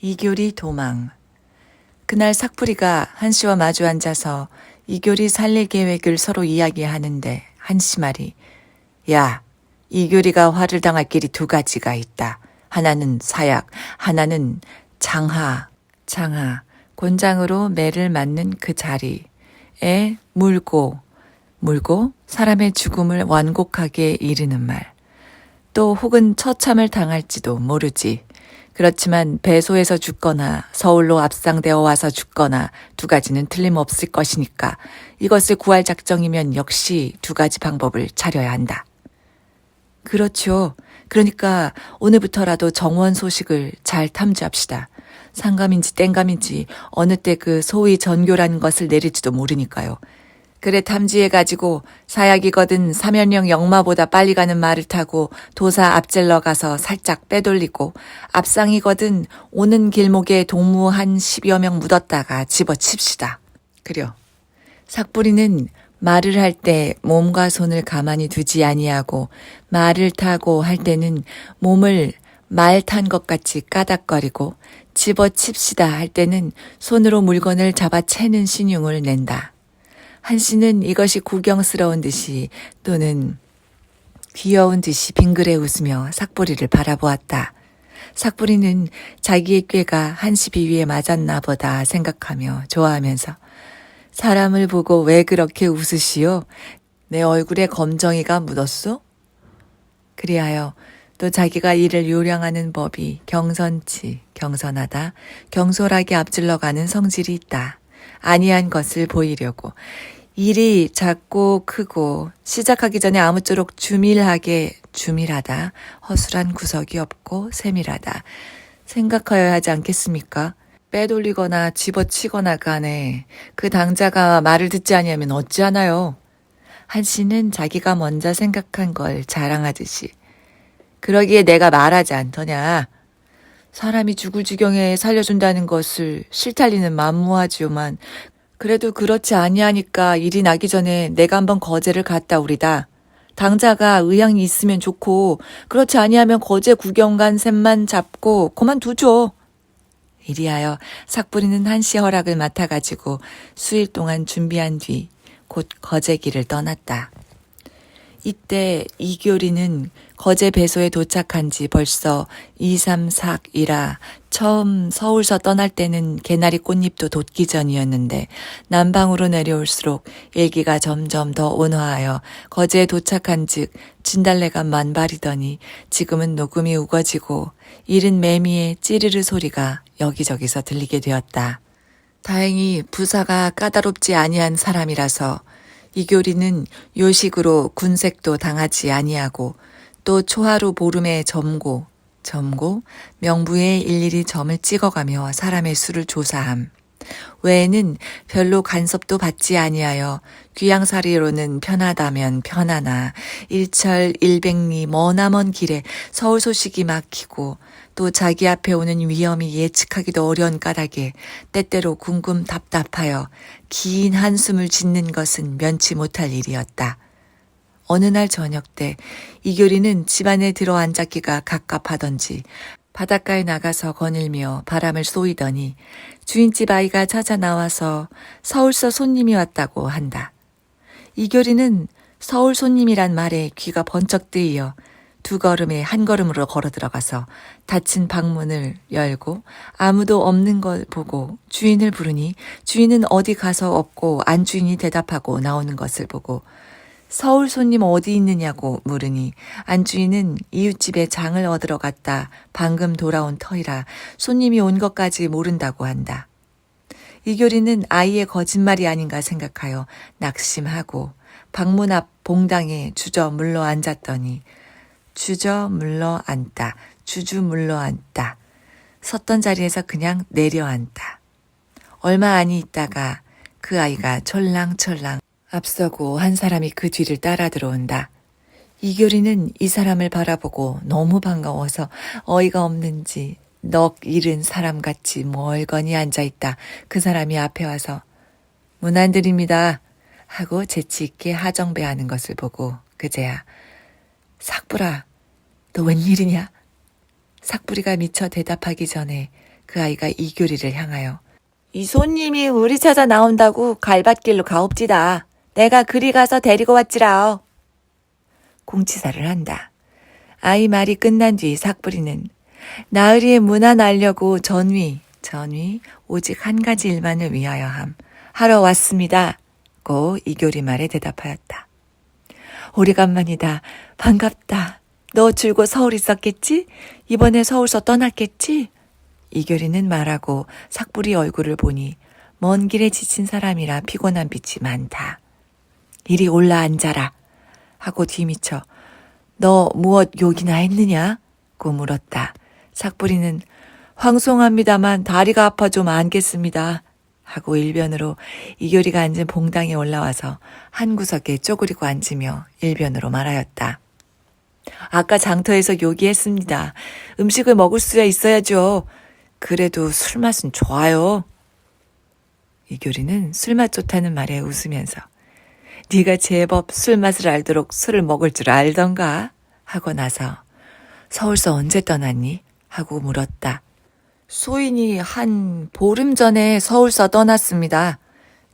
이교리 도망. 그날 삭부리가 한씨와 마주 앉아서 이교리 살릴 계획을 서로 이야기하는데 한씨 말이 야, 이교리가 화를 당할 길이 두 가지가 있다. 하나는 사약, 하나는 장하. 곤장으로 매를 맞는 그 자리에 물고 사람의 죽음을 완곡하게 이르는 말. 또 혹은 처참을 당할지도 모르지. 그렇지만 배소에서 죽거나 서울로 압상되어 와서 죽거나 두 가지는 틀림없을 것이니까 이것을 구할 작정이면 역시 두 가지 방법을 차려야 한다. 그렇죠. 그러니까 오늘부터라도 정원 소식을 잘 탐지합시다. 상감인지 땡감인지 어느 때 그 소위 전교라는 것을 내릴지도 모르니까요. 그래 탐지해가지고 사약이거든 사면령 영마보다 빨리 가는 말을 타고 도사 앞질러 가서 살짝 빼돌리고 앞상이거든 오는 길목에 동무 한 10여 명 묻었다가 집어칩시다. 그려. 삭부리는 말을 할 때 몸과 손을 가만히 두지 아니하고 말을 타고 할 때는 몸을 말 탄 것 같이 까닥거리고 집어칩시다 할 때는 손으로 물건을 잡아채는 신용을 낸다. 한씨는 이것이 구경스러운 듯이 또는 귀여운 듯이 빙그레 웃으며 삭부리를 바라보았다. 삭부리는 자기의 꾀가 한씨 비위에 맞았나 보다 생각하며 좋아하면서 사람을 보고 왜 그렇게 웃으시오? 내 얼굴에 검정이가 묻었소? 그리하여 또 자기가 이를 요량하는 법이 경선하다, 경솔하게 앞질러가는 성질이 있다. 아니한 것을 보이려고 일이 작고 크고 시작하기 전에 아무쪼록 주밀하다, 허술한 구석이 없고 세밀하다 생각하여야 하지 않겠습니까? 빼돌리거나 집어치거나 간에 그 당자가 말을 듣지 아니하면 어찌하나요? 한씨는 자기가 먼저 생각한 걸 자랑하듯이 그러기에 내가 말하지 않더냐. 사람이 죽을 지경에 살려준다는 것을 실탈리는 만무하지요만 그래도 그렇지 아니하니까 일이 나기 전에 내가 한번 거제를 갔다 오리다. 당자가 의향이 있으면 좋고 그렇지 아니하면 거제 구경 간 셈만 잡고 그만두죠. 이리하여 삭부리는 한씨 허락을 맡아가지고 수일 동안 준비한 뒤 곧 거제 길을 떠났다. 이때 이교리는 거제 배소에 도착한 지 벌써 2, 3, 4이라 처음 서울서 떠날 때는 개나리 꽃잎도 돋기 전이었는데 남방으로 내려올수록 일기가 점점 더 온화하여 거제에 도착한 즉 진달래가 만발이더니 지금은 녹음이 우거지고 이른 매미의 찌르르 소리가 여기저기서 들리게 되었다. 다행히 부사가 까다롭지 아니한 사람이라서 이교리는 요식으로 군색도 당하지 아니하고 또 초하루 보름에 점고 명부에 일일이 점을 찍어가며 사람의 수를 조사함. 외에는 별로 간섭도 받지 아니하여 귀양살이로는 편하다면 편하나 일철일백리 머나먼 길에 서울 소식이 막히고 또 자기 앞에 오는 위험이 예측하기도 어려운 까닭에 때때로 궁금 답답하여 긴 한숨을 짓는 것은 면치 못할 일이었다. 어느 날 저녁 때 이교리는 집안에 들어 앉았기가 갑갑하던지 바닷가에 나가서 거닐며 바람을 쏘이더니 주인집 아이가 찾아 나와서 서울서 손님이 왔다고 한다. 이교리는 서울 손님이란 말에 귀가 번쩍 뜨이어 두 걸음에 한 걸음으로 걸어 들어가서 닫힌 방문을 열고 아무도 없는 걸 보고 주인을 부르니 주인은 어디 가서 없고 안주인이 대답하고 나오는 것을 보고 서울 손님 어디 있느냐고 물으니 안주인은 이웃집에 장을 얻으러 갔다 방금 돌아온 터이라 손님이 온 것까지 모른다고 한다. 이교리는 아이의 거짓말이 아닌가 생각하여 낙심하고 방문 앞 봉당에 주저 물러 앉았더니 주저 물러 앉다. 섰던 자리에서 그냥 내려앉다. 얼마 아니 있다가 그 아이가 촐랑촐랑 앞서고 한 사람이 그 뒤를 따라 들어온다. 이교리는 이 사람을 바라보고 너무 반가워서 어이가 없는지 넋 잃은 사람같이 멀거니 앉아있다. 그 사람이 앞에 와서 문 안 드립니다 하고 재치 있게 하정배하는 것을 보고 그제야 삭부라 너 웬일이냐? 삭부리가 미처 대답하기 전에 그 아이가 이교리를 향하여 이 손님이 우리 찾아 나온다고 갈밭길로 가옵지다. 내가 그리 가서 데리고 왔지라오. 공치사를 한다. 아이 말이 끝난 뒤 삭부리는 나으리의 문안 알려고 전위 오직 한 가지 일만을 위하여 하러 왔습니다. 고 이교리 말에 대답하였다. 오래간만이다. 반갑다. 너 줄곧 서울 있었겠지? 이번에 서울서 떠났겠지? 이교리는 말하고 삭부리 얼굴을 보니 먼 길에 지친 사람이라 피곤한 빛이 많다. 이리 올라 앉아라. 하고 뒤미쳐 너 무엇 욕이나 했느냐? 고 물었다. 삭부리는 황송합니다만 다리가 아파 좀 앉겠습니다. 하고 일변으로 이교리가 앉은 봉당에 올라와서 한 구석에 쪼그리고 앉으며 일변으로 말하였다. 아까 장터에서 요기했습니다. 음식을 먹을 수야 있어야죠. 그래도 술맛은 좋아요. 이교리는 술맛 좋다는 말에 웃으면서 네가 제법 술맛을 알도록 술을 먹을 줄 알던가? 하고 나서 서울서 언제 떠났니? 하고 물었다. 소인이 한 보름 전에 서울서 떠났습니다.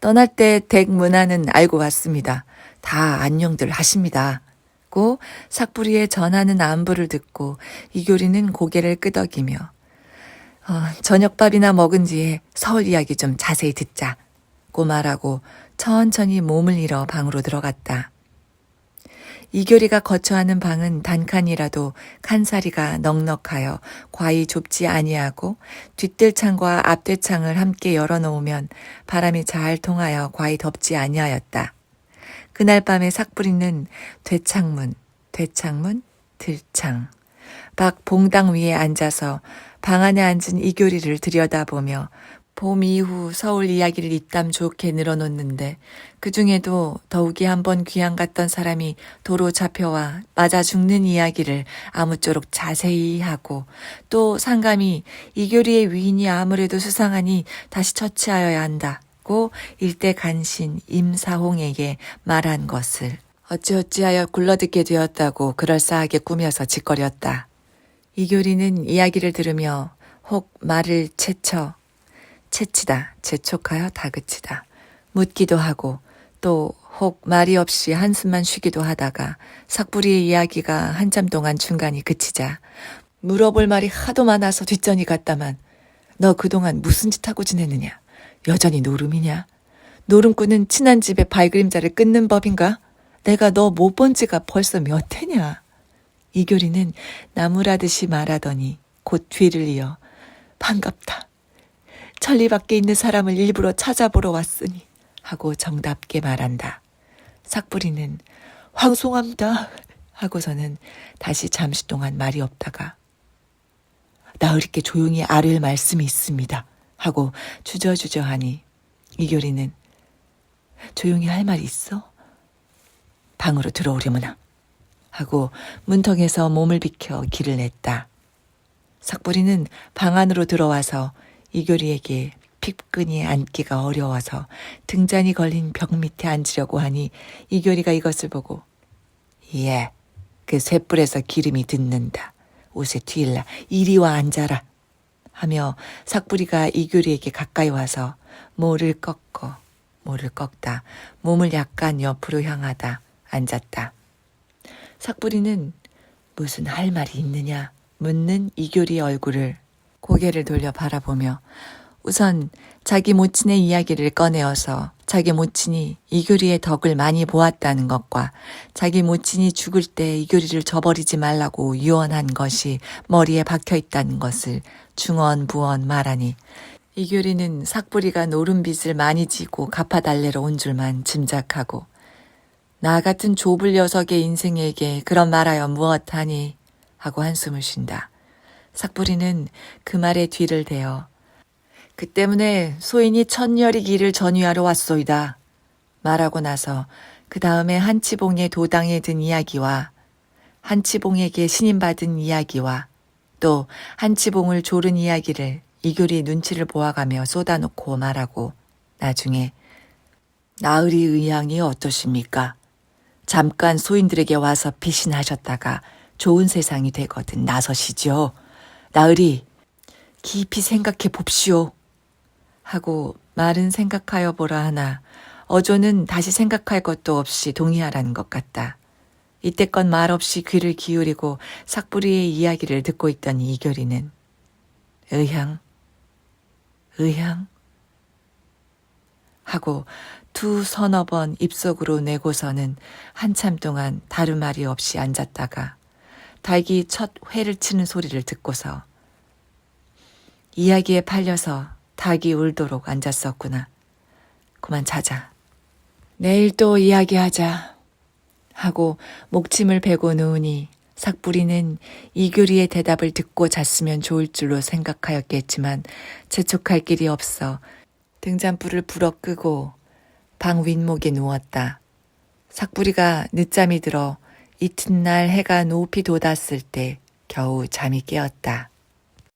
떠날 때 댁 문안은 알고 왔습니다. 다 안녕들 하십니다. 고 삭부리의 전하는 안부를 듣고 이교리는 고개를 끄덕이며 저녁밥이나 먹은 뒤에 서울 이야기 좀 자세히 듣자. 고 말하고 천천히 몸을 일어 방으로 들어갔다. 이교리가 거처하는 방은 단칸이라도 칸사리가 넉넉하여 과히 좁지 아니하고 뒷뜰창과 앞뜰창을 함께 열어놓으면 바람이 잘 통하여 과히 덥지 아니하였다. 그날 밤에 삭부리는 되창문, 들창, 밖 봉당 위에 앉아서 방 안에 앉은 이교리를 들여다보며 봄 이후 서울 이야기를 입담 좋게 늘어놓는데 그 중에도 더욱이 한번 귀양 갔던 사람이 도로 잡혀와 맞아 죽는 이야기를 아무쪼록 자세히 하고 또 상감이 이교리의 위인이 아무래도 수상하니 다시 처치하여야 한다고 일대 간신 임사홍에게 말한 것을 어찌어찌하여 굴러듣게 되었다고 그럴싸하게 꾸며서 짓거렸다. 이교리는 이야기를 들으며 혹 말을 채치다, 재촉하여 다그치다, 묻기도 하고 또 혹 말이 없이 한숨만 쉬기도 하다가 삭부리의 이야기가 한참 동안 중간이 그치자 물어볼 말이 하도 많아서 뒷전이 갔다만 너 그동안 무슨 짓 하고 지냈느냐? 여전히 노름이냐? 노름꾼은 친한 집에 발그림자를 끊는 법인가? 내가 너 못 본 지가 벌써 몇 해냐? 이교리는 나무라듯이 말하더니 곧 뒤를 이어 반갑다. 천리 밖에 있는 사람을 일부러 찾아보러 왔으니 하고 정답게 말한다. 삭부리는 황송합니다 하고서는 다시 잠시 동안 말이 없다가 나으리께 조용히 아뢰을 말씀이 있습니다 하고 주저주저하니 이교리는 조용히 할 말이 있어? 방으로 들어오려무나 하고 문턱에서 몸을 비켜 길을 냈다. 삭부리는 방 안으로 들어와서 이교리에게 픽끈이 앉기가 어려워서 등잔이 걸린 벽 밑에 앉으려고 하니 이교리가 이것을 보고 예, 그 쇳불에서 기름이 듣는다. 옷에 튀일라. 이리 와 앉아라. 하며 삭부리가 이교리에게 가까이 와서 모를 꺾다 몸을 약간 옆으로 향하다 앉았다. 삭부리는 무슨 할 말이 있느냐 묻는 이교리의 얼굴을 고개를 돌려 바라보며 우선 자기 모친의 이야기를 꺼내어서 자기 모친이 이교리의 덕을 많이 보았다는 것과 자기 모친이 죽을 때 이교리를 저버리지 말라고 유언한 것이 머리에 박혀있다는 것을 중언부언 말하니 이교리는 삭부리가 노름빚을 많이 지고 갚아달래러 온 줄만 짐작하고 나 같은 좁을 녀석의 인생에게 그런 말하여 무엇하니 하고 한숨을 쉰다. 삭부리는 그 말에 뒤를 대어 그 때문에 소인이 천열이 길을 전유하러 왔소이다 말하고 나서 그 다음에 한치봉의 도당에 든 이야기와 한치봉에게 신임받은 이야기와 또 한치봉을 조른 이야기를 이교리 눈치를 보아가며 쏟아놓고 말하고 나중에 나으리 의향이 어떠십니까? 잠깐 소인들에게 와서 피신하셨다가 좋은 세상이 되거든 나서시죠. 나으리 깊이 생각해 봅시오. 하고 말은 생각하여 보라 하나 어조는 다시 생각할 것도 없이 동의하라는 것 같다. 이때껏 말 없이 귀를 기울이고 삭부리의 이야기를 듣고 있던 이교리는 의향 하고 두 서너 번 입속으로 내고서는 한참 동안 다른 말이 없이 앉았다가 닭이 첫 회를 치는 소리를 듣고서 이야기에 팔려서 닭이 울도록 앉았었구나. 그만 자자. 내일 또 이야기하자. 하고 목침을 베고 누우니 삭부리는 이교리의 대답을 듣고 잤으면 좋을 줄로 생각하였겠지만 재촉할 길이 없어 등잔불을 불어 끄고 방 윗목에 누웠다. 삭부리가 늦잠이 들어 이튿날 해가 높이 돋았을 때 겨우 잠이 깨었다.